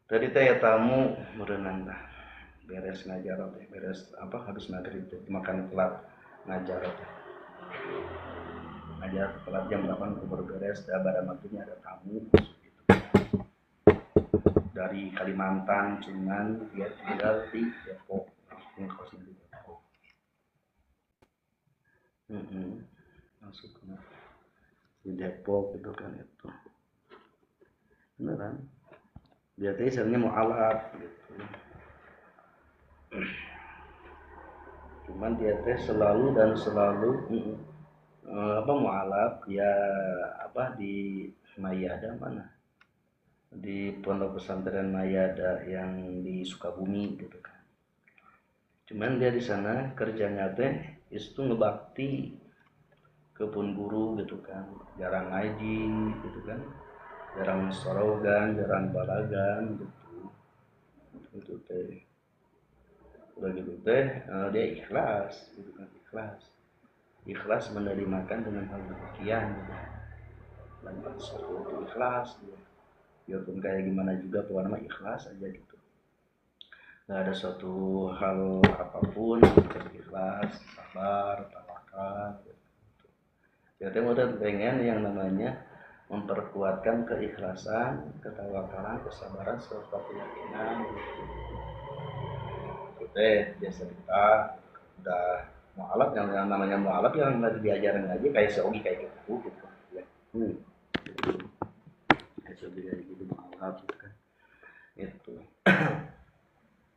Tadi teh ya tamu berenang lah, beres ngajar teh, beres apa habis maghrib teh makan telat ngajar teh. Ngajar telat jam 8 baru beres, dah pada waktunya ada tamu dari Kalimantan, cuman dia tinggal di Depok, langsung kosnya di Depok. Masuk di Depok gitu kan itu, beneran. Dia teh sebenarnya mau alat gitu, cuman dia teh selalu dan selalu apa mualaf ya, apa di Mayada mana, di pondok pesantren Mayada yang di Sukabumi gitu kan. Cuman dia di sana kerjanya teh itu ngebakti kebun guru gitu kan, jarang ngaji gitu kan, jarang sorogan, jarang balagan gitu. Itu teh udah gitu teh dia ikhlas gitu kan, ikhlas ikhlas menerimakan dengan hal demikian gitu. Dan seperti itu ikhlas dia, biarpun kayak gimana juga pokoknya mah ikhlas aja gitu, nggak ada suatu hal apapun gitu, ikhlas, sabar, tawakal gitu. Jadi udah pengen yang namanya memperkuatkan keikhlasan, ketawakalan, kesabaran serta keyakinan gitu. Itu teh biasa kita udah mualaf, yang namanya mualaf yang lagi diajarin aja kayak si Ogi kayak gitu gitu ya. Kayak si Ogi kayak gitu mualaf gitu kan itu.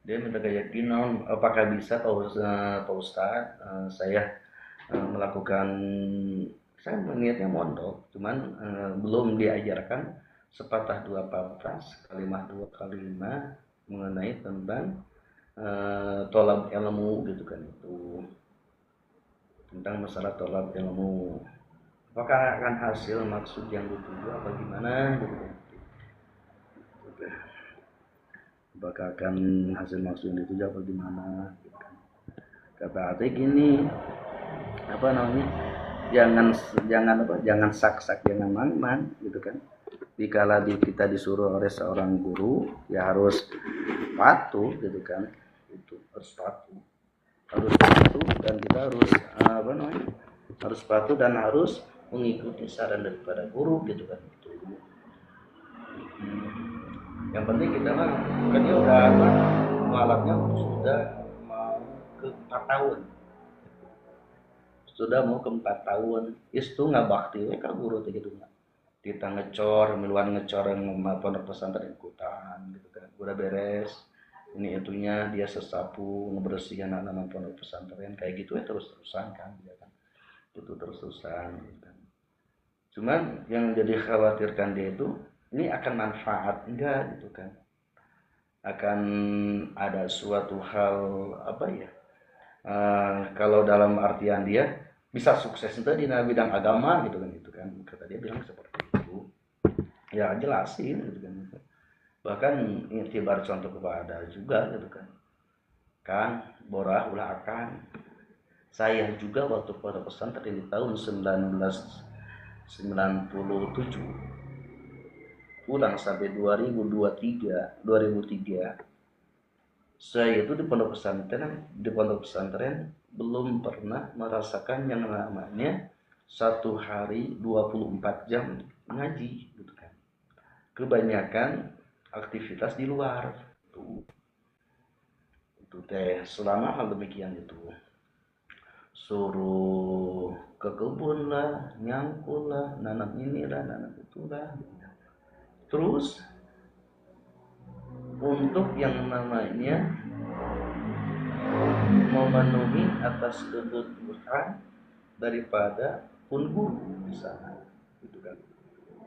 Dia minta keyakinan apakah bisa Pak Ustadz, saya melakukan, saya niatnya mondok cuman belum diajarkan sepatah dua patah kalimat dua kalimat mengenai tentang tolab ilmu gitu kan, itu tentang masalah tolab ilmu, apakah akan hasil maksud yang dituju apa gimana gitu kan. Apakah akan hasil maksud yang dituju apa gimana gitu kan. Kata Ate gini, apa namanya, jangan jangan apa, jangan sak-sak, jangan mang-mang gitu kan. Dikala kita disuruh oleh seorang guru ya harus patuh gitu kan, itu harus patuh, dan kita harus apa namanya, harus patuh dan harus mengikuti saran daripada guru gitu kan itu. Yang penting kita mah kan dia udah apa, mualafnya sudah mau ke 4 tahun, sudah mau ke 4 tahun itu nggak bakti we ka guru teh gitu mah. Kita ngecor miluan ngecor pondok pesantren ikutan gitu kan, udah beres ini itunya dia sesapu ngebersihin anak-anak pondok pesantren kayak gitu ya, terus-terusan kan ya kan, itu terus-terusan gitu kan. Cuman yang jadi khawatirkan dia itu ini akan manfaat enggak gitu kan, akan ada suatu hal apa ya, kalau dalam artian dia bisa sukses itu di bidang agama gitu kan, itu kan kata dia bilang seperti itu ya, jelasin gitu kan, bahkan itibar contoh kepada juga gitu kan. Kang borah ulah akan saya juga waktu pada pesantren di tahun 1997 pulang sampai 2023 saya itu di pondok pesantren belum pernah merasakan yang namanya satu hari 24 jam ngaji gitu kan. Kebanyakan aktivitas di luar tuh. Itu teh selama hal demikian itu suruh ke kebun lah, nyangkul lah, nanam inilah, nanam itulah. Terus untuk yang namanya memenuhi atas kebutuhan daripada pun guru di sana gitu kan,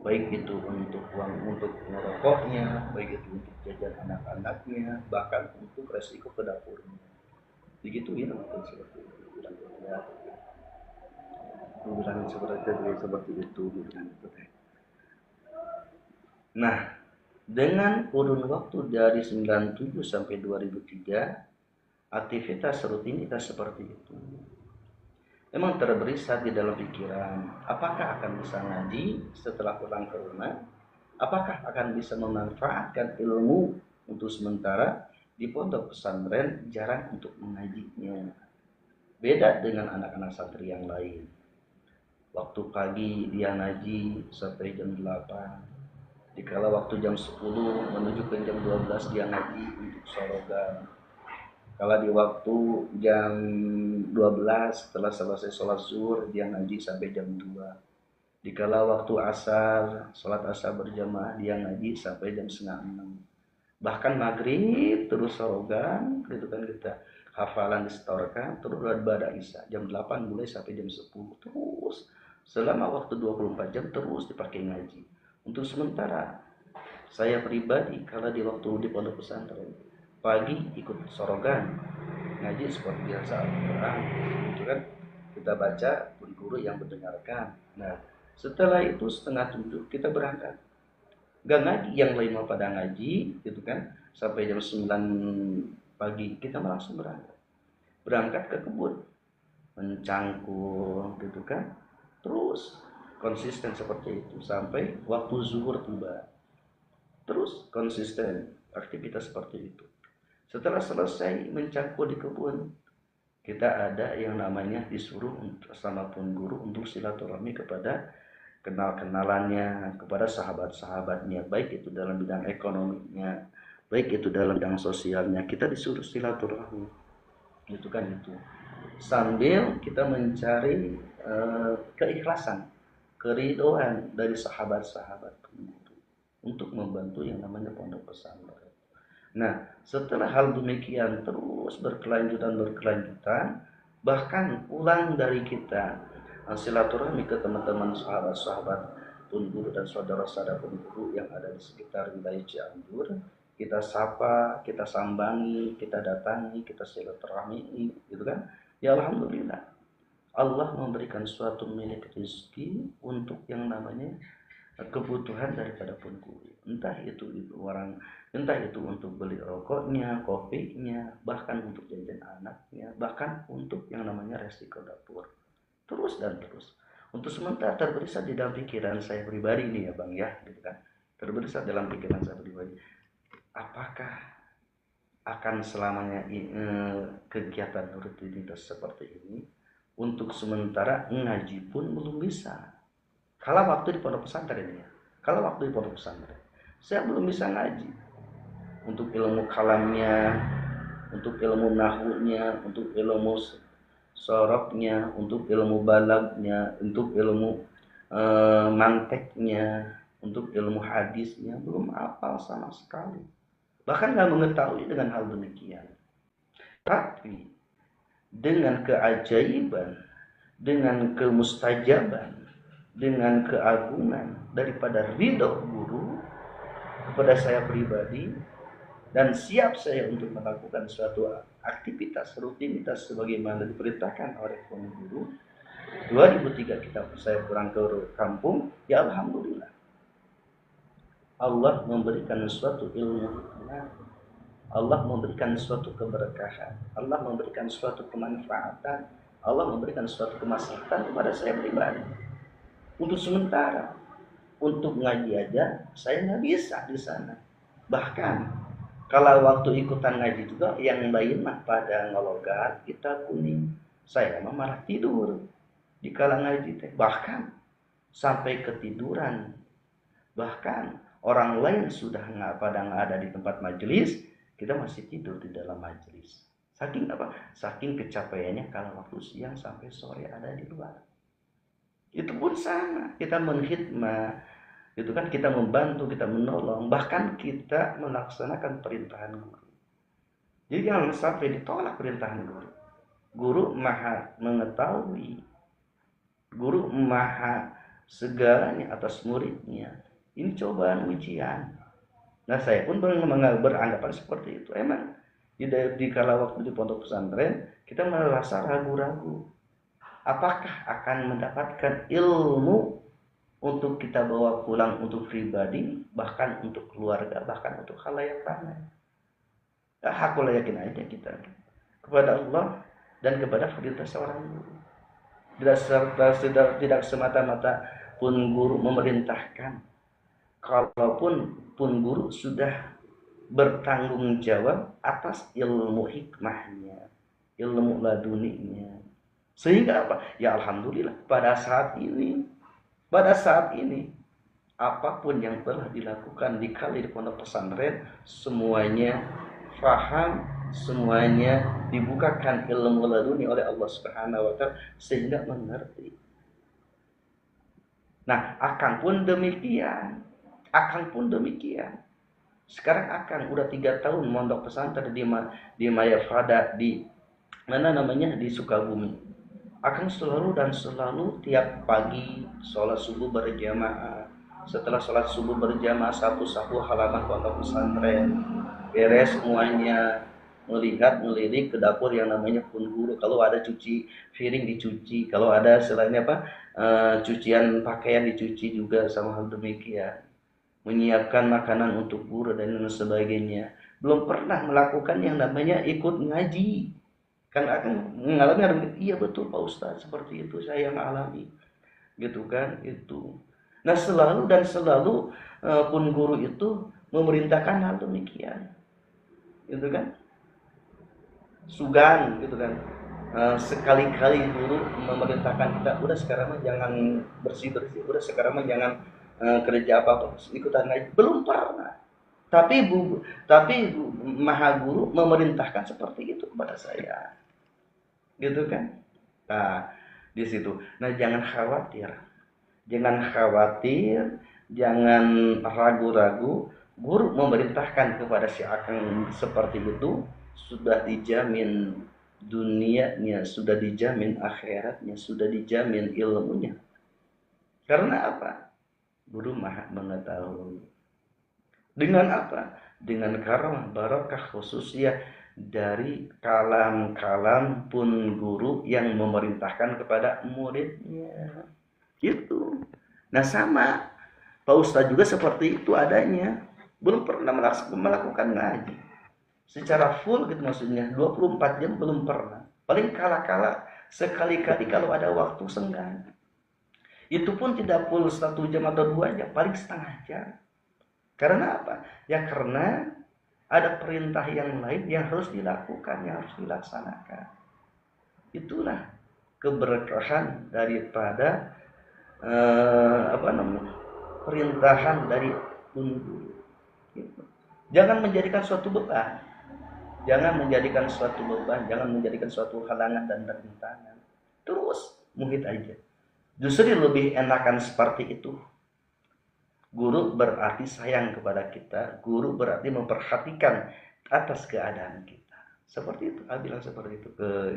baik itu untuk uang untuk merokoknya, baik itu untuk jajan anak-anaknya, bahkan untuk resiko ke dapurnya begitu ya, mungkin seperti itu ya, bilang seperti itu gitu kan. Nah, dengan kurun waktu dari 97 sampai 2003 aktivitas rutinitas seperti itu memang terberisat di dalam pikiran, apakah akan bisa ngaji setelah pulang ke rumah, apakah akan bisa memanfaatkan ilmu untuk sementara di pondok pesantren jarang untuk mengajinya. Beda dengan anak-anak santri yang lain. Waktu pagi dia ngaji sampai jam 8. Dikala waktu jam 10 menuju ke jam 12 dia ngaji untuk sorogan. Kalau di waktu jam 12 setelah selesai sholat zuhur dia ngaji sampai jam 2. Dikala waktu asar, sholat asar berjamaah dia ngaji sampai jam setengah 6. Bahkan maghrib terus sorogan, gitu kan kita hafalan disetorkan, terus pada isya jam 8 mulai sampai jam 10 terus selama waktu 24 jam terus dipakai ngaji. Untuk sementara saya pribadi kalau di waktu di pondok pesantren pagi ikut sorogan ngaji seperti biasa Al-Quran, gitu kan kita baca pun guru yang mendengarkan. Nah setelah itu setengah 7 kita berangkat, gak ngaji yang lain mau pada ngaji gitu kan sampai jam 9 pagi kita langsung berangkat ke kebun mencangkul gitu kan, terus konsisten seperti itu sampai waktu zuhur tiba, terus konsisten aktivitas seperti itu. Setelah selesai mencangkul di kebun, kita ada yang namanya disuruh sama pun guru untuk silaturahmi kepada kenal-kenalannya, kepada sahabat-sahabatnya, baik itu dalam bidang ekonominya, baik itu dalam bidang sosialnya, kita disuruh silaturahmi, gitu kan itu. Sambil kita mencari keikhlasan, keridhaan dari sahabat-sahabat untuk membantu yang namanya pondok pesantren. Nah, setelah hal demikian terus berkelanjutan, bahkan pulang dari kita silaturahmi ke teman-teman sahabat-sahabat pun guru dan saudara-saudara pun guru yang ada di sekitar wilayah Cianjur, kita sapa, kita sambangi, kita datangi, kita silaturahmi, gitu kan? Ya alhamdulillah, Allah memberikan suatu milik rezeki untuk yang namanya kebutuhan daripada pun guru. Entah itu orang, entah itu untuk beli rokoknya, kopinya, bahkan untuk jajan anaknya, bahkan untuk yang namanya resiko dapur. Terus dan terus. Untuk sementara terbersih di dalam pikiran saya pribadi ini ya Bang ya, gitu kan. Terbersih dalam pikiran saya pribadi. Apakah akan selamanya kegiatan rutinitas seperti ini? Untuk sementara ngaji pun belum bisa. Kalau waktu di pondok pesantren ya, kalau waktu di pondok pesantren, saya belum bisa ngaji. Untuk ilmu kalamnya, untuk ilmu nahunya, untuk ilmu sorobnya, untuk ilmu balagnya, untuk ilmu manteknya, untuk ilmu hadisnya, belum hafal sama sekali. Bahkan nggak mengetahui dengan hal demikian. Tapi dengan keajaiban, dengan kemustajaban, dengan keagungan daripada ridho guru kepada saya pribadi, dan siap saya untuk melakukan suatu aktivitas rutinitas sebagaimana diperintahkan oleh guru. 2003 saya pulang ke kampung, ya alhamdulillah Allah memberikan suatu ilmu, Allah memberikan suatu keberkahan, Allah memberikan suatu kemanfaatan, Allah memberikan suatu kemaslahatan kepada saya pribadi. Untuk sementara, untuk ngaji aja saya nggak bisa di sana. Bahkan kalau waktu ikutan ngaji juga yang lain mah pada ngelogat, kita kuning, saya mah malah tidur di kala ngaji teh. Bahkan sampai ketiduran. Bahkan orang lain sudah nggak ada di tempat majelis, kita masih tidur di dalam majelis. Saking apa? Saking kecapeannya kalau waktu siang sampai sore ada di luar. Itu pun sama, kita menghidmah, itu kan kita membantu, kita menolong, bahkan kita melaksanakan perintahan guru. Jadi jangan sampai ditolak perintahan guru. Guru maha mengetahui, guru maha segalanya atas muridnya. Ini cobaan ujian. Nah saya pun beranggapan seperti itu. Emang di kala waktu di pondok pesantren kita merasa ragu-ragu. Apakah akan mendapatkan ilmu untuk kita bawa pulang untuk pribadi, bahkan untuk keluarga, bahkan untuk khalayak ramai. Nah, aku yakin aja kita kepada Allah dan kepada perintah seorang guru. Tidak semata-mata pun guru memerintahkan. Kalaupun pun guru sudah bertanggung jawab atas ilmu hikmahnya, ilmu laduninya. Sehingga apa? Ya alhamdulillah pada saat ini apapun yang telah dilakukan di pondok pesantren, semuanya faham, semuanya dibukakan ilmu laduni oleh Allah Subhanahu wa taala sehingga mengerti. Nah, Akang pun demikian. Sekarang Akang udah 3 tahun mondok pesantren di Mayafada di mana namanya di Sukabumi. Akang selalu tiap pagi sholat subuh berjamaah. Setelah sholat subuh berjamaah satu halaman pondok pesantren, beres semuanya, melirik ke dapur yang namanya pun guru. Kalau ada cuci piring dicuci, kalau ada selainnya cucian pakaian dicuci juga sama hal demikian. Menyiapkan makanan untuk guru dan sebagainya. Belum pernah melakukan yang namanya ikut ngaji. Kan akan mengalami iya betul Pak Ustadz, seperti itu saya yang alami. Gitu kan, itu. Nah, selalu pun guru itu memerintahkan hal demikian. Gitu kan? Sugan gitu kan. Sekali-kali guru memerintahkan kita, udah sekarang mah jangan bersih-bersih, udah sekarang mah jangan kerja apa-apa, ikutan ngaji. Belum pernah. Tapi Maha Guru memerintahkan seperti itu kepada saya. Gitu kan? Nah, di situ. Nah, jangan khawatir, jangan ragu-ragu. Guru memerintahkan kepada si Akang seperti itu, sudah dijamin dunianya, sudah dijamin akhiratnya, sudah dijamin ilmunya. Karena apa? Guru Maha mengetahui. Dengan apa? Dengan karamah barakah khususnya dari kalam-kalam pun guru yang memerintahkan kepada muridnya. Itu. Nah, sama Pak Ustadz juga seperti itu adanya. Belum pernah melakukan ngaji secara full gitu, maksudnya 24 jam belum pernah. Paling kala-kala sekali-kali kalau ada waktu senggang. Itu pun tidak full 1 jam atau 2 jam, paling setengah jam. Karena apa? Ya karena ada perintah yang lain yang harus dilakukan, yang harus dilaksanakan. Itulah keberkahan daripada perintahan dari guru. Jangan menjadikan suatu beban, jangan menjadikan suatu halangan dan rintangan. Terus muhid aja. Justru lebih enakan seperti itu. Guru berarti sayang kepada kita, guru berarti memperhatikan atas keadaan kita. Seperti itu, bilang seperti itu ke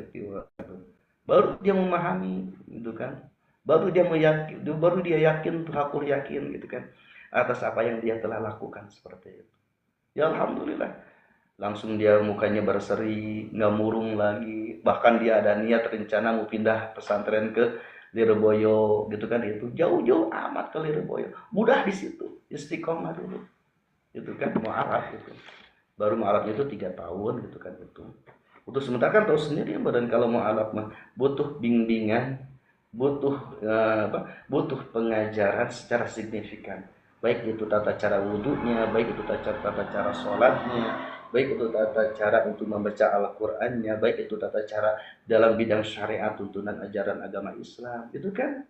baru dia memahami, gitu kan. Baru dia yakin, hakul yakin, gitu kan, atas apa yang dia telah lakukan seperti itu. Ya alhamdulillah, langsung dia mukanya berseri, nggak murung lagi. Bahkan dia ada niat rencana mau pindah pesantren ke Lirboyo, gitu kan, itu jauh-jauh amat ke Lirboyo. Mudah di situ, istiqomah dulu, gitu kan, mu'alaf gitu. Baru mu'alafnya itu 3 tahun, gitu kan, itu. Untuk sementara kan tahu sendiri, badan kalau mu'alaf mah butuh bimbingan, butuh pengajaran secara signifikan. Baik itu tata cara wudhunya, baik itu tata cara sholatnya, baik itu tata cara untuk membaca Al-Qur'annya, baik itu tata cara dalam bidang syariat tuntunan ajaran agama Islam. Itu kan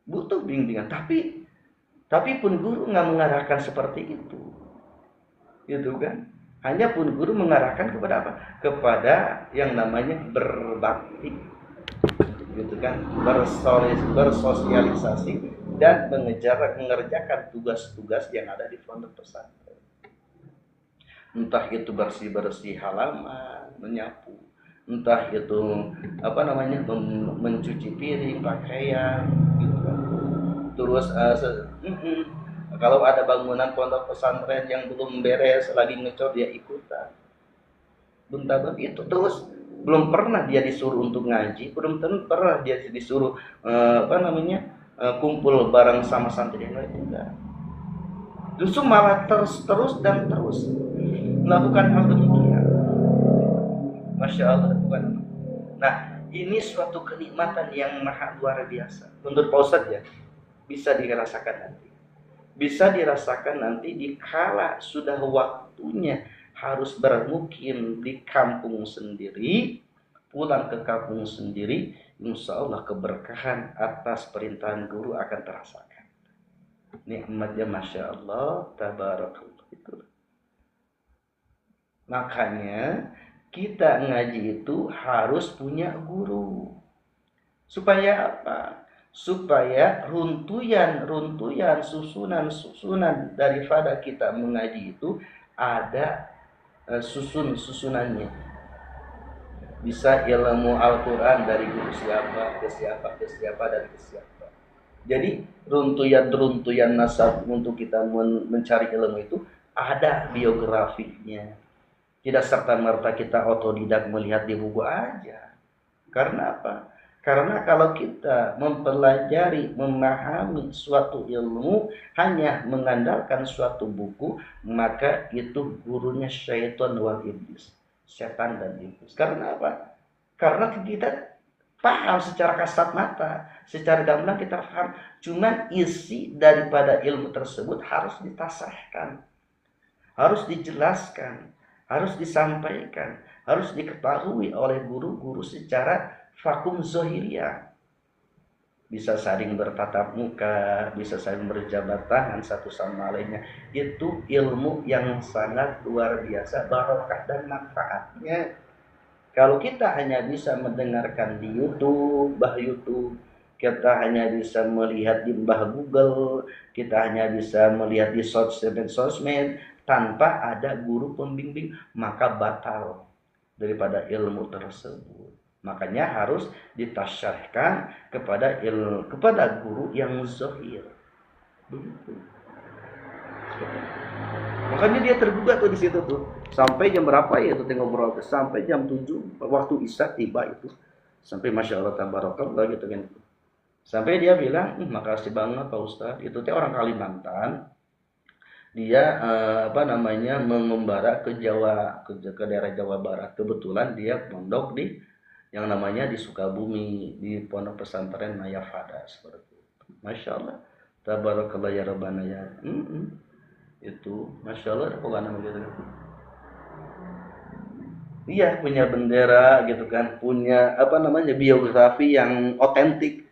butuh bimbingan. Tapi pun guru nggak mengarahkan seperti itu. Gitu kan? Hanya pun guru mengarahkan kepada apa? Kepada yang namanya berbakti. Gitu kan? Bersosialisasi dan mengerjakan tugas-tugas yang ada di pondok pesantren. Entah itu bersih-bersih halaman, menyapu, entah itu mencuci piring, pakaian, gitu kan. Terus kalau ada bangunan pondok pesantren yang belum beres, lagi ngecor, dia ikutan. Bentar itu terus. Belum pernah dia disuruh untuk ngaji, belum pernah dia disuruh kumpul bareng sama santri yang lain, enggak. Justru malah terus melakukan hal demikian. Masya Allah, bukan? Nah, ini suatu kenikmatan yang maha luar biasa. Menurut Pak Ustadz ya, bisa dirasakan nanti di kala sudah waktunya harus bermukim di kampung sendiri, pulang ke kampung sendiri, insya Allah keberkahan atas perintahan guru akan terasakan. Nikmatnya Masya Allah, tabarakallah. Itu. Makanya kita ngaji itu harus punya guru. Supaya apa? Supaya runtuyan, susunan daripada kita mengaji itu ada susunannya. Bisa ilmu Al-Quran dari guru siapa ke siapa ke siapa dan ke siapa. Jadi runtuyan nasab untuk kita mencari ilmu itu ada biografinya. Tidak serta-merta kita otodidak melihat di buku aja. Karena apa? Karena kalau kita mempelajari, memahami suatu ilmu hanya mengandalkan suatu buku, maka itu gurunya syaitan wal iblis, setan dan iblis. Karena apa? Karena kita paham secara kasat mata, secara gamblang kita paham. Cuman isi daripada ilmu tersebut harus ditasahkan, harus dijelaskan, harus disampaikan, harus diketahui oleh guru-guru secara vakum zohiriyah. Bisa saling bertatap muka, bisa saling berjabat tangan satu sama lainnya. Itu ilmu yang sangat luar biasa barokah dan manfaatnya. Kalau kita hanya bisa mendengarkan di YouTube, kita hanya bisa melihat di Google, kita hanya bisa melihat di sosmed, tanpa ada guru pembimbing, maka batal daripada ilmu tersebut. Makanya harus ditasyarahkan kepada guru yang zahir. Begitu. Makanya dia tergugat tuh di situ tuh. Sampai jam berapa ya itu ngobrol? Sampai jam 7 waktu Isya tiba itu. Sampai Masya Allah tabarakallah gitu kan. Sampai dia bilang, makasih banget Pak Ustadz. Itu teh orang Kalimantan. Dia mengembara ke Jawa, ke daerah Jawa Barat. Kebetulan dia pondok di yang namanya di Sukabumi, di pondok pesantren Mayafada seperti itu. Masya Allah, tabarakallah ya Rabbana ya. Itu Masya Allah ada pokoknya gitu. Iya, punya bendera gitu kan, punya biografi yang otentik,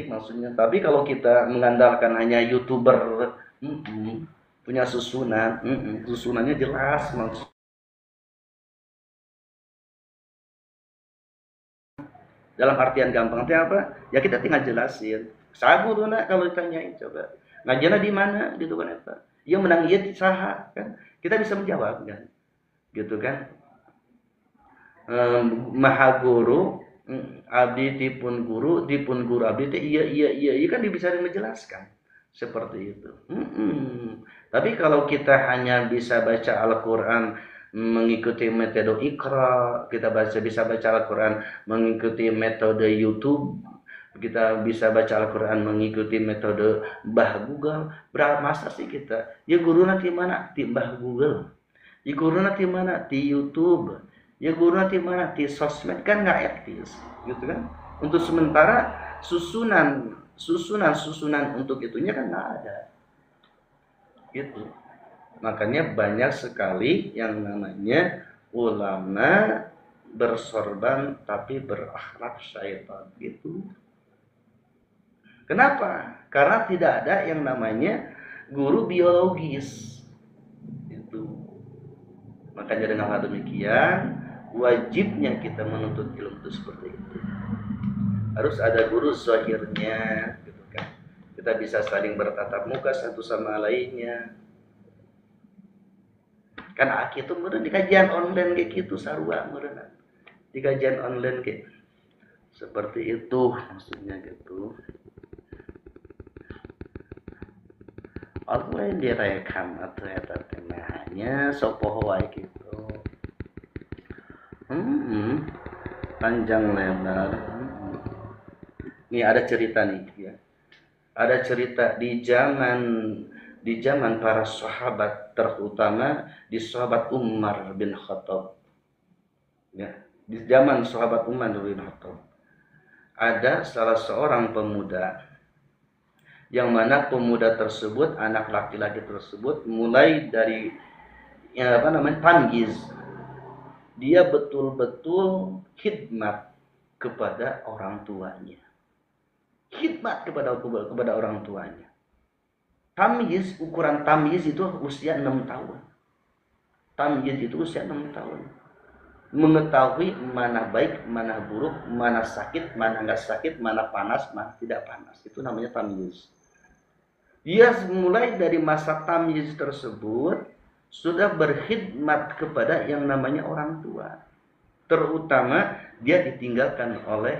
maksudnya. Tapi kalau kita mengandalkan hanya YouTuber, punya susunannya jelas maksud. Dalam artian gampang itu apa? Ya kita tinggal jelasin. Sagu tuh nak kalau ditanyain coba. Ngajiannya di mana gitu kan eta. Ya menang ieu di saha kan. Kita bisa menjawab kan. Gitu kan. Maha guru abdi dipun guru abdi teh iya kan bisa menjelaskan seperti itu. Tapi kalau kita hanya bisa baca Al-Qur'an mengikuti metode Iqra, kita bisa baca Al-Quran mengikuti metode YouTube, kita bisa baca Al-Quran mengikuti metode Mbah Google. Berapa masa sih kita? Ya guru nanti mana? Di Mbah Google. Ya guru nanti mana? Di YouTube. Ya guru nanti mana? Di sosmed. Kan nggak etis, gitu kan? Untuk sementara susunan untuk itunya kan nggak ada, gitu. Makanya banyak sekali yang namanya ulama bersorban tapi berakhlak syaitan gitu. Kenapa? Karena tidak ada yang namanya guru biologis. Itu. Makanya dengan hal demikian wajibnya kita menuntut ilmu itu seperti itu. Harus ada guru zahirnya gitu kan. Kita bisa saling bertatap muka satu sama lainnya. Kan aki itu meureun di kajian online kayak gitu sarua meureun. Di kajian online kayak seperti itu maksudnya gitu. Online direkam atau eta temanya sopoh wae gitu. Panjang lebar. Nih ada cerita nih ya. Ada cerita di zaman para sahabat, terutama di sahabat Umar bin Khattab. Ya, di zaman sahabat Umar bin Khattab ada salah seorang pemuda yang mana pemuda tersebut, anak laki-laki tersebut, mulai dari tamyiz, dia betul-betul khidmat kepada orang tuanya. Khidmat kepada orang tuanya. Tamyiz, ukuran tamyiz itu usia 6 tahun. Tamyiz itu usia 6 tahun. Mengetahui mana baik, mana buruk, mana sakit, mana enggak sakit, mana panas, mana tidak panas. Itu namanya tamyiz. Dia mulai dari masa tamyiz tersebut sudah berkhidmat kepada yang namanya orang tua. Terutama dia ditinggalkan oleh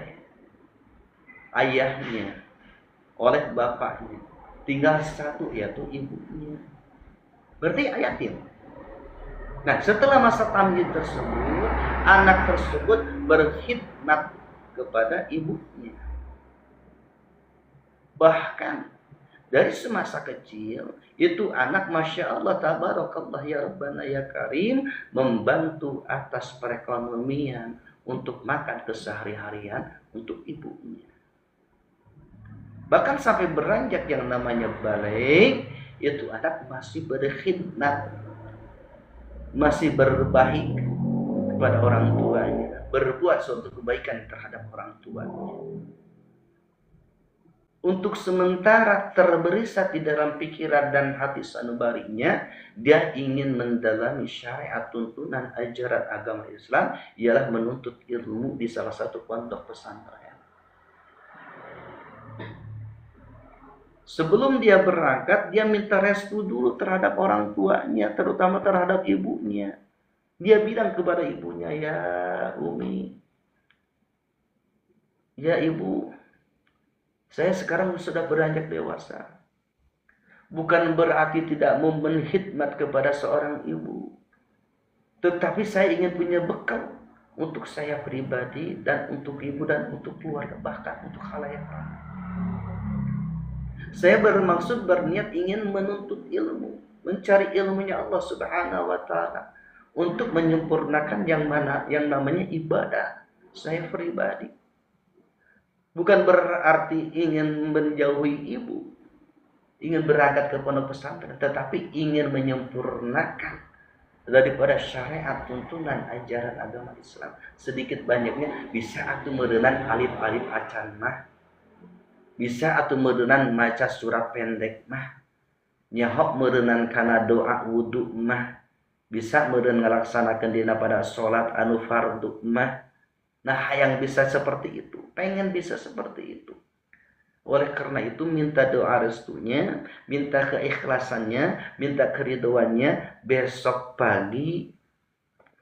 ayahnya, oleh bapaknya. Tinggal satu, yaitu ibunya. Berarti yatim. Nah, setelah masa tamyiz tersebut, anak tersebut berkhidmat kepada ibunya. Bahkan dari semasa kecil, itu anak Masya Allah, tabarakallah ya Rabbana ya Karim, membantu atas perekonomian untuk makan kesehari-harian untuk ibunya. Bahkan sampai beranjak yang namanya balik, itu anak masih berkhidmat, masih berbaik kepada orang tuanya, berbuat suatu kebaikan terhadap orang tuanya. Untuk sementara terberisat di dalam pikiran dan hati sanubarinya, dia ingin mendalami syariat tuntunan ajaran agama Islam, ialah menuntut ilmu di salah satu pondok pesantren. Sebelum dia berangkat, dia minta restu dulu terhadap orang tuanya, terutama terhadap ibunya. Dia bilang kepada ibunya, ya Umi, ya Ibu, saya sekarang sudah beranjak dewasa. Bukan berarti tidak mau menkhidmat kepada seorang ibu. Tetapi saya ingin punya bekal untuk saya pribadi dan untuk ibu dan untuk keluarga, bahkan untuk khalayak ramai. Saya bermaksud berniat ingin menuntut ilmu, mencari ilmunya Allah Subhanahu wa taala untuk menyempurnakan yang namanya ibadah saya pribadi. Bukan berarti ingin menjauhi ibu, ingin berangkat ke pondok pesantren, tetapi ingin menyempurnakan daripada syariat tuntunan ajaran agama Islam. Sedikit banyaknya bisa atuh meureunnan alif-alif acan mah. Bisa atuh meureunnan maca surat pendek mah. Nyahok meureunnan kana doa wudu mah. Bisa meureun ngalaksanakeun dina pada salat anu fardu mah. Nah, yang bisa seperti itu, pengen bisa seperti itu. Oleh karena itu minta doa restunya, minta keikhlasannya, minta keriduannya. Besok pagi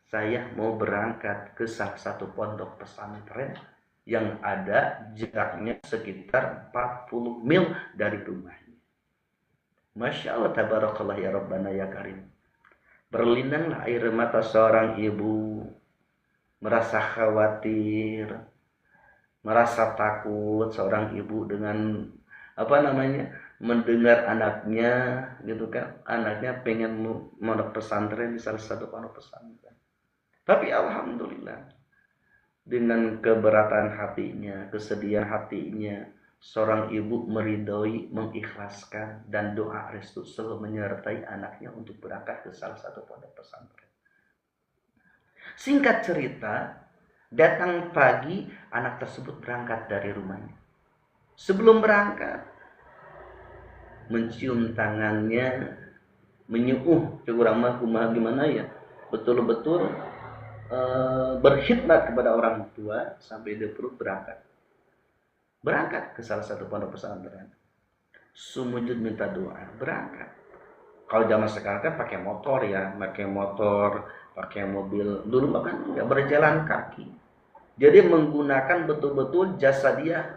saya mau berangkat ke salah satu pondok pesantren yang ada jaraknya sekitar 40 mil dari rumahnya. Masya Allah, tabarakallah ya Rabbana ya Karim. Berlinanglah air mata seorang ibu, merasa khawatir, merasa takut seorang ibu dengan mendengar anaknya gitu kan, anaknya pengen mondok pesantren di salah satu pondok pesantren. Tapi alhamdulillah, dengan keberatan hatinya, kesedihan hatinya, seorang ibu meridhoi, mengikhlaskan, dan doa restu selalu menyertai anaknya untuk berangkat ke salah satu pondok pesantren. Singkat cerita, datang pagi anak tersebut berangkat dari rumahnya. Sebelum berangkat, mencium tangannya, menyuuh, kurang mah kumaha gimana ya, betul-betul berkhidmat kepada orang tua sampai dia perlu berangkat ke salah satu pondok pesantren. Sumujud minta doa, berangkat. Kalau zaman sekarang kan pakai motor ya, pakai mobil. Dulu kan nggak berjalan kaki. Jadi menggunakan betul-betul jasa dia,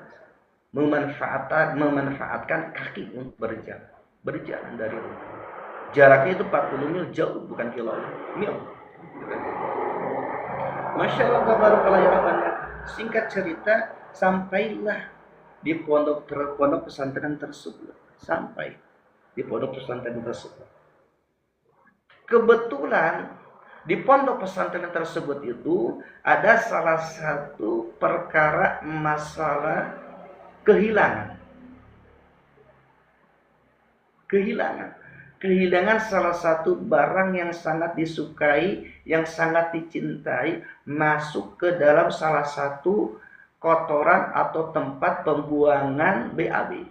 memanfaatkan kaki untuk berjalan dari rumah. Jaraknya itu 40 mil, jauh, bukan kilometer, mil. Masya Allah, tabarakallah ya Rabbana. Singkat cerita, sampailah di pondok pesantren tersebut. Sampai di pondok pesantren tersebut. Kebetulan di pondok pesantren tersebut itu ada salah satu perkara masalah kehilangan. Kehilangan salah satu barang yang sangat disukai, yang sangat dicintai, masuk ke dalam salah satu kotoran atau tempat pembuangan BAB.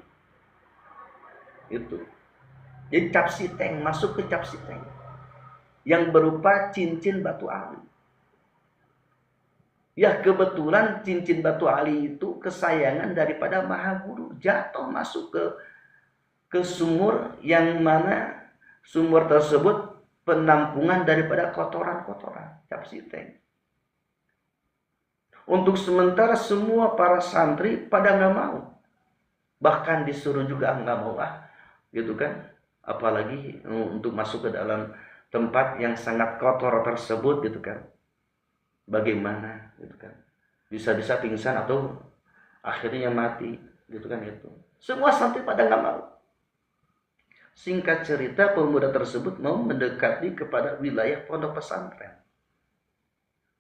Itu. Jadi capsiteng, masuk ke capsiteng yang berupa cincin batu ali. Ya kebetulan cincin batu ali itu kesayangan daripada Maha Guru, jatuh masuk ke sumur yang mana sumur tersebut penampungan daripada kotoran-kotoran capsiteng. Untuk sementara semua para santri pada nggak mau, bahkan disuruh juga nggak mau gitu kan, apalagi untuk masuk ke dalam tempat yang sangat kotor tersebut gitu kan. Bagaimana gitu kan, bisa-bisa pingsan atau akhirnya mati gitu kan. Itu semua santri pada nggak mau. Singkat cerita, pemuda tersebut mau mendekati kepada wilayah pondok pesantren.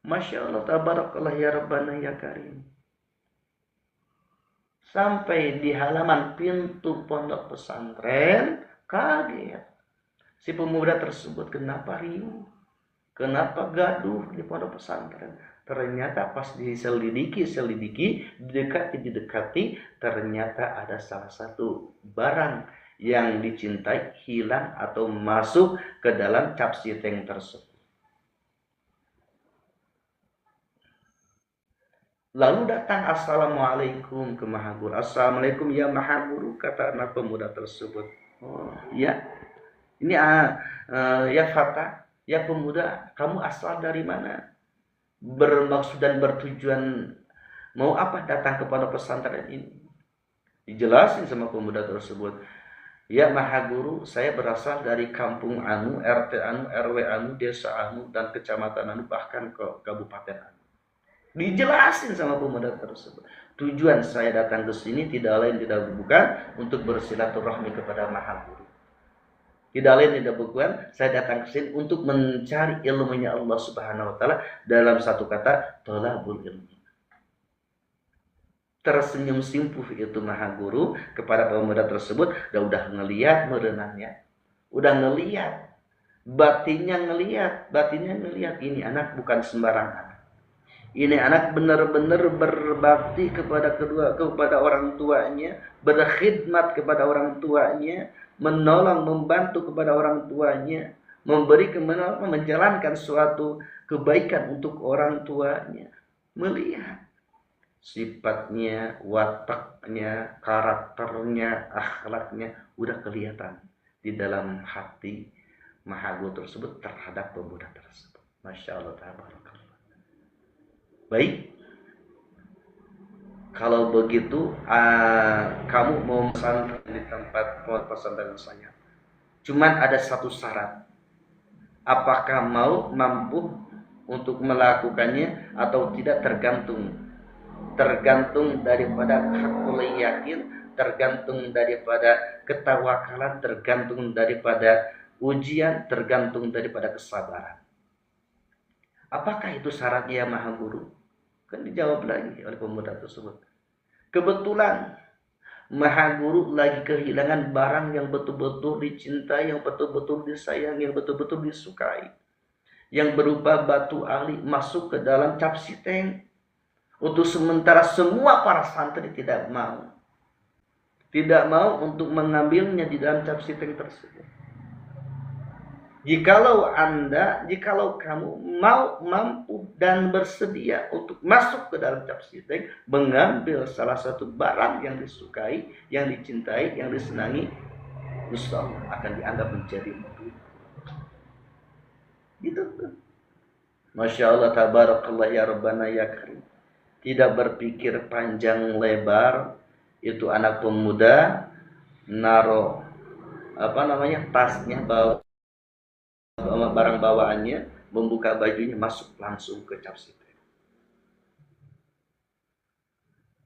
Masya Allah, tabarakallah ya Rabbana ya Karim. Sampai di halaman pintu pondok pesantren, kaget si pemuda tersebut. Kenapa riuh? Kenapa gaduh di pondok pesantren? Ternyata pas diselidiki, didekati, ternyata ada salah satu barang yang dicintai hilang atau masuk ke dalam capsiteng tersebut. Lalu datang assalamualaikum ke Maha Guru. Assalamualaikum ya Maha Guru, kata anak pemuda tersebut. Oh ya, ini ya Fata. Ya pemuda, kamu asal dari mana? Bermaksud dan bertujuan mau apa datang ke pondok pesantren ini? Dijelasin sama pemuda tersebut. Ya Maha Guru, saya berasal dari kampung anu, RT anu, RW anu, desa anu, dan kecamatan anu, bahkan ke kabupaten anu. Dijelasin sama pemuda tersebut. Tujuan saya datang ke sini tidak lain tidak bukan untuk bersilaturahmi kepada Maha Guru. Tidak lain tidak bukan saya datang ke sini untuk mencari ilmunya Allah Subhanahu wa taala, dalam satu kata thalabul ilmi. Tersenyum simpuh itu Maha Guru kepada pemuda tersebut, dan udah ngelihat merenangnya. Udah ngelihat batinnya, ngelihat ini anak bukan sembarangan. Ini anak benar-benar berbakti kepada orang tuanya, berkhidmat kepada orang tuanya, menolong, membantu kepada orang tuanya, menjalankan suatu kebaikan untuk orang tuanya. Melihat sifatnya, wataknya, karakternya, akhlaknya udah kelihatan di dalam hati Maha Guru tersebut terhadap pemuda tersebut. Masya Allah, tabarakallah. Baik, kalau begitu kamu mau pesantren di tempat pesantren saya. Cuman ada satu syarat. Apakah mampu untuk melakukannya atau tidak tergantung daripada hakul yakin, tergantung daripada ketawakalan, tergantung daripada ujian, tergantung daripada kesabaran. Apakah itu syaratnya ya Maha Guru? Kan dijawab lagi oleh pemuda tersebut. Kebetulan Maha Guru lagi kehilangan barang yang betul-betul dicintai, yang betul-betul disayang, yang betul-betul disukai, yang berupa batu ali masuk ke dalam capsiteng. Untuk sementara semua para santri tidak mau untuk mengambilnya di dalam capsiteng tersebut. Jikalau kamu mampu dan bersedia untuk masuk ke dalam capsiteng, mengambil salah satu barang yang disukai, yang dicintai, yang disenangi, insya Allah akan dianggap menjadi murid. Gitu tuh. Masya Allah, tabarakallah ya Rabbana ya Karim. Tidak berpikir panjang lebar, itu anak pemuda naro tasnya, bawa barang bawaannya, membuka bajunya, masuk langsung ke capsiteng.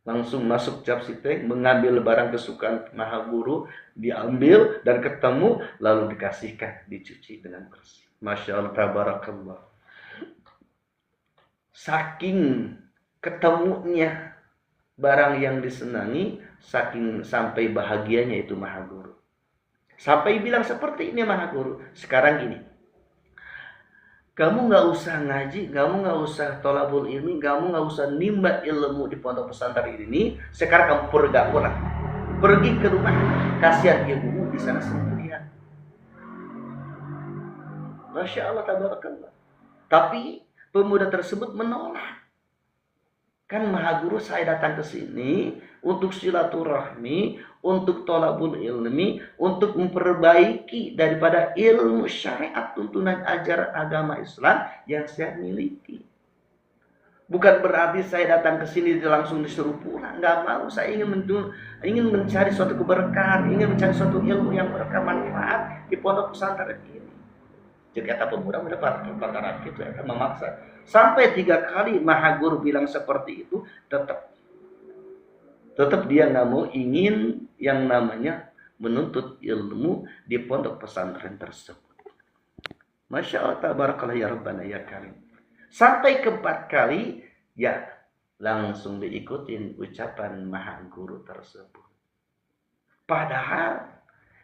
Langsung masuk capsiteng, mengambil barang kesukaan Maha Guru, diambil dan ketemu, lalu dikasihkan, dicuci dengan bersih. Masya Allah, tabarakallah. Saking ketemunya barang yang disenangi, saking sampai bahagianya itu Maha Guru. Sampai bilang seperti ini Maha Guru. Sekarang gini, kamu nggak usah ngaji, kamu nggak usah tolabul ilmi, kamu nggak usah nimba ilmu di pondok pesantren ini. Sekarang kamu pulang, pergi ke rumah, kasihan ibumu di sana sendirian. Masya Allah, tabarakallah. Tapi pemuda tersebut menolak. Kan Maha Guru, saya datang ke sini untuk silaturahmi, untuk tolabul ilmi, untuk memperbaiki daripada ilmu syariat tuntunan ajaran agama Islam yang saya miliki. Bukan berarti saya datang ke sini langsung disuruh pulang, nggak mau. Saya ingin mencari suatu keberkahan, ingin mencari suatu ilmu yang bermanfaat di pondok pesantren ini. Jadi kata pemuda mendapat perkara itu akan memaksa. Sampai 3 kali Maha Guru bilang seperti itu, tetap dia nggak mau, ingin yang namanya menuntut ilmu di pondok pesantren tersebut. Masya Allah, tabarakallah ya Rabbana ya Karim. Sampai ke-4 kali, ya langsung diikutin ucapan Maha Guru tersebut. Padahal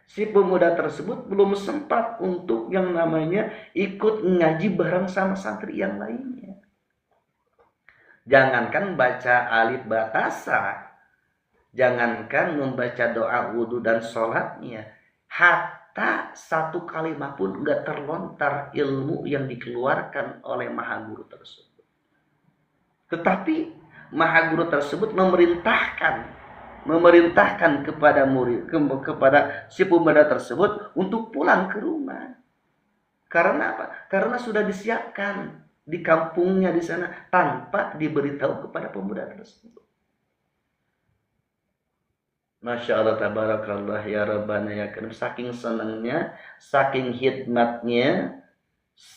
si pemuda tersebut belum sempat untuk yang namanya ikut ngaji bareng sama santri yang lainnya. Jangankan baca alif batasa, jangankan membaca doa wudhu dan sholatnya, hatta 1 kalimat pun gak terlontar ilmu yang dikeluarkan oleh Maha Guru tersebut. Tetapi Maha Guru tersebut memerintahkan kepada kepada si pemuda tersebut untuk pulang ke rumah. Karena apa? Karena sudah disiapkan di kampungnya di sana tanpa diberitahu kepada pemuda tersebut. Masya Allah, tabarakallah ya Rabbana ya Karim. Saking senangnya, saking hikmatnya,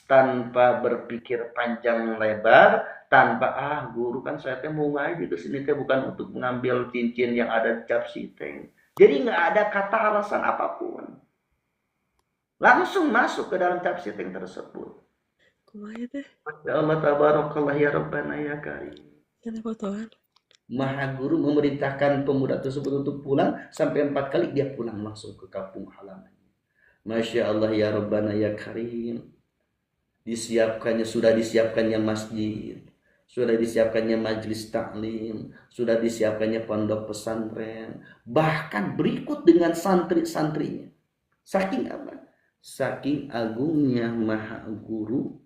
tanpa berpikir panjang lebar, tanpa guru kan saya mau ngaji ke sini bukan untuk mengambil cincin yang ada di cap siteng. Jadi nggak ada kata alasan apapun, langsung masuk ke dalam cap siteng tersebut. Masya Allah, tabarakallah ya Rabbana ya Karim. Kenapa Tuhan? Maha Guru memerintahkan pemuda tersebut untuk pulang. Sampai 4 kali dia pulang langsung ke kampung halamannya. Masya Allah ya Rabbana ya Karim. Sudah disiapkannya masjid, sudah disiapkannya majelis taklim, sudah disiapkannya pondok pesantren, bahkan berikut dengan santri-santrinya. Saking apa? Saking agungnya Maha Guru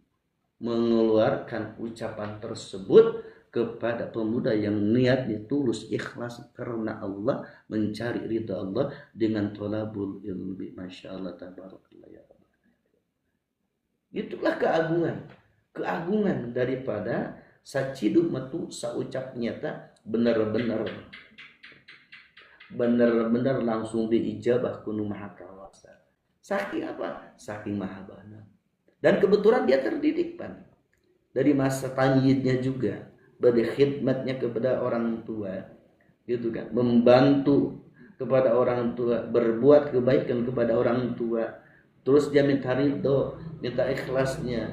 mengeluarkan ucapan tersebut kepada pemuda yang niatnya tulus, ikhlas karena Allah, mencari ridha Allah dengan tolabul ilmi. Masya Allah, tabarakallah ya Allah. Itulah keagungan daripada sacidu metu saucap nyata benar-benar langsung diijabah kunu maha kawasa. Saking apa? Saking maha bana. Dan kebetulan dia terdidik Pan. Dari masa tamyidnya juga, berkhidmatnya kepada orang tua, gitu kan, membantu kepada orang tua, berbuat kebaikan kepada orang tua. Terus dia minta ridho, minta ikhlasnya,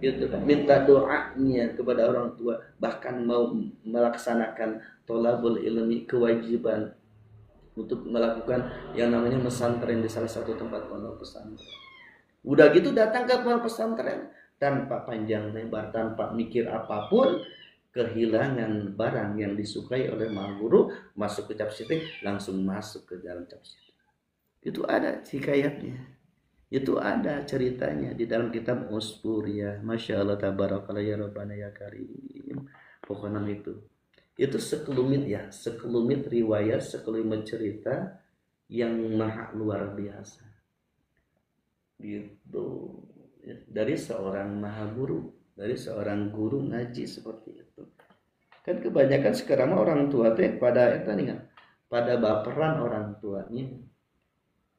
gitu kan, minta doanya kepada orang tua, bahkan mau melaksanakan tolabul ilmi, kewajiban untuk melakukan yang namanya pesantren di salah satu tempat pondok pesantren. Udah gitu datang ke pondok pesantren tanpa panjang lebar, tanpa mikir apapun, kehilangan barang yang disukai oleh Maha Guru, masuk ke cap siteng, langsung masuk ke dalam cap siteng. Itu ada hikayatnya. Itu ada ceritanya di dalam kitab Usburiyah. Masya Allah, tabarakallah ya Rabbana ya Karim. Pokoknya itu sekelumit riwayat, sekelumit cerita yang maha luar biasa. Gitu. Dari seorang Maha Guru, dari seorang guru ngaji seperti itu. Kan kebanyakan sekarang orang tua teh pada baperan orang tuanya.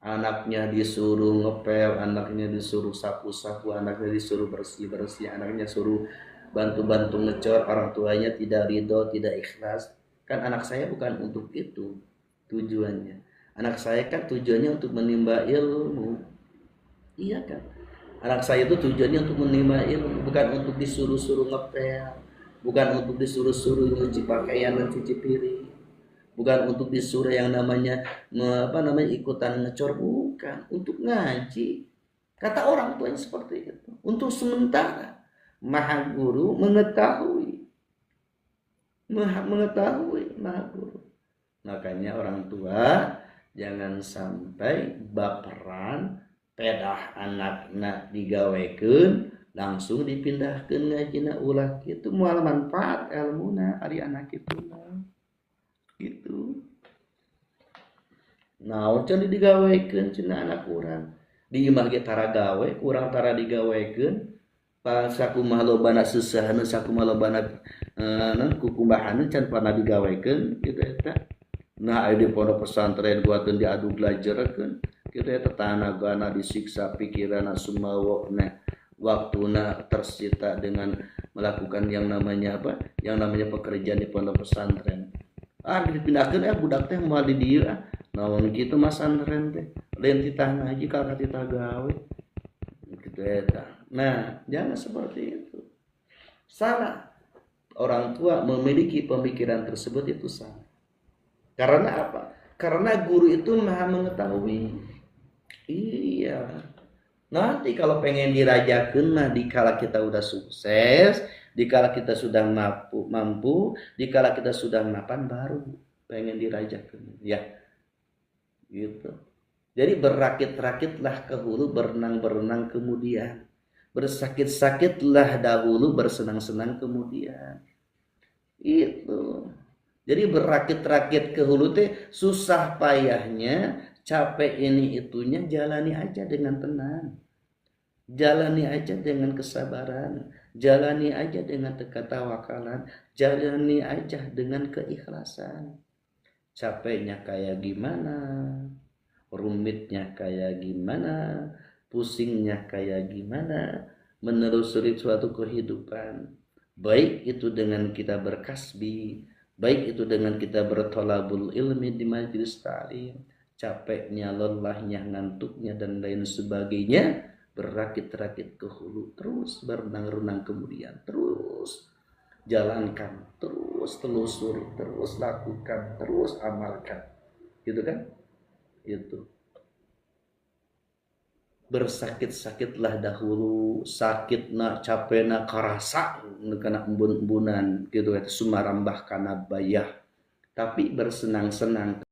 Anaknya disuruh ngepel, anaknya disuruh sapu-sapu, anaknya disuruh bersih-bersih, anaknya suruh bantu-bantu ngecor, orang tuanya tidak ridho, tidak ikhlas. Kan anak saya bukan untuk itu tujuannya. Anak saya kan tujuannya untuk menimba ilmu. Iya kan? Anak saya itu tujuannya untuk menimba ilmu, bukan untuk disuruh-suruh ngepel, bukan untuk disuruh-suruh nyuci pakaian dan cuci piring. bukan untuk disuruh yang namanya ikutan ngecor, bukan, untuk ngaji. Kata orang tua yang seperti itu. Untuk sementara maha guru mengetahui, maha guru. Makanya orang tua jangan sampai baperan pedah anak-anak digawekeun langsung dipindahkan ngajina ulah gitu, moal manfaat ilmuna ari anak itu gitu. Nah, can digawekeun cenah anak urang di imah ge tara gawe urang tara digawekeun pas sakumaha lobana seuseuhan sakumaha lobana kukumbahan can pernah digawekeun kitu eta. Nah, di pondok pesantren buatkeun diadu belajarkeun kitu eta tanagana disiksa pikiranna sumawa waktuna tersita dengan melakukan yang namanya yang namanya pekerjaan di pondok pesantren. Dipindahkeun budak teh moal di dieu naon kitu mas pesantren teh lain titah ngaji ka titah gawe kitu eta. Nah, jangan seperti itu. Salah. Orang tua memiliki pemikiran tersebut itu salah. Karena apa? Karena guru itu maha mengetahui. Iya. Nanti kalau pengen dirajakan mah dikala kita udah sukses, dikala kita sudah mampu, dikala kita sudah mapan baru pengen dirajakan. Ya. Gitu. Jadi berakit-rakitlah ke hulu, berenang-berenang kemudian. Bersakit-sakitlah dahulu, bersenang-senang kemudian. Itu. Jadi berakit-rakit ke hulu teh susah payahnya, capek ini itunya jalani aja dengan tenang. Jalani aja dengan kesabaran, jalani aja dengan ketawakalan, jalani aja dengan keikhlasan. Capeknya kayak gimana, rumitnya kayak gimana, pusingnya kayak gimana, menelusuri suatu kehidupan. Baik itu dengan kita berkasbi, baik itu dengan kita bertolabul ilmi di majelis ta'lim, capeknya, lelahnya, ngantuknya dan lain sebagainya, berakit-rakit ke hulu, terus berenang-renang kemudian, terus jalankan, terus telusuri, terus lakukan, terus amalkan, gitu kan? Itu bersakit-sakitlah dahulu, sakitna capena karasa kana embun-embunan gitu eta sumarambah kana bayah, tapi bersenang-senang